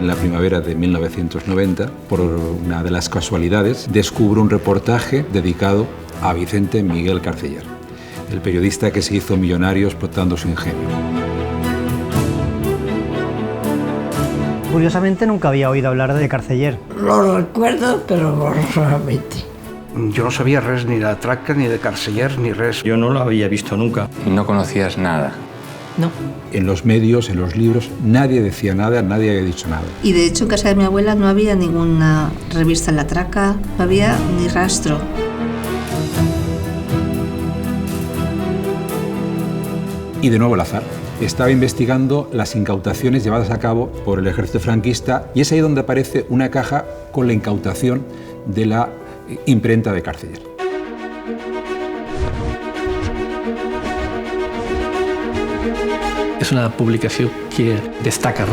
en la primavera de 1990, por una de las casualidades, descubro un reportaje dedicado a Vicente Miguel Carceller, el periodista que se hizo millonario explotando su ingenio. Curiosamente nunca había oído hablar de Carceller. Lo recuerdo, pero borrosamente. Jo no sabia res ni de Traca, ni de Carceller, ni res. Yo no lo había visto nunca. ¿Y no conocías nada? No. En los medios, en los libros, nadie decía nada, nadie había dicho nada. Y de hecho en casa de mi abuela no había ninguna revista en La Traca, no había ni rastro. Y de nuevo el azar. Estaba investigando las incautaciones llevadas a cabo por el ejército franquista y es ahí donde aparece una caja con la incautación de la imprenta de Carceller. És una publicació que destaca.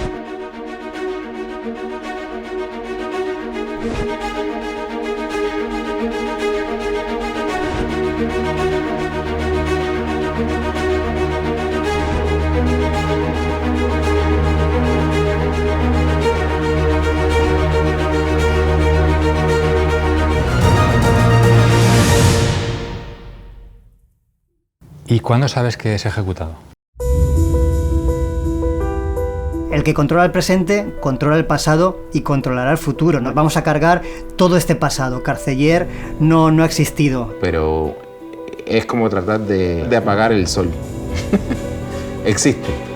¿Y cuándo sabes que es ejecutado? El que controla el presente, controla el pasado y controlará el futuro. Nos vamos a cargar todo este pasado. Carceller no ha existido. Pero es como tratar de apagar el sol. Existe.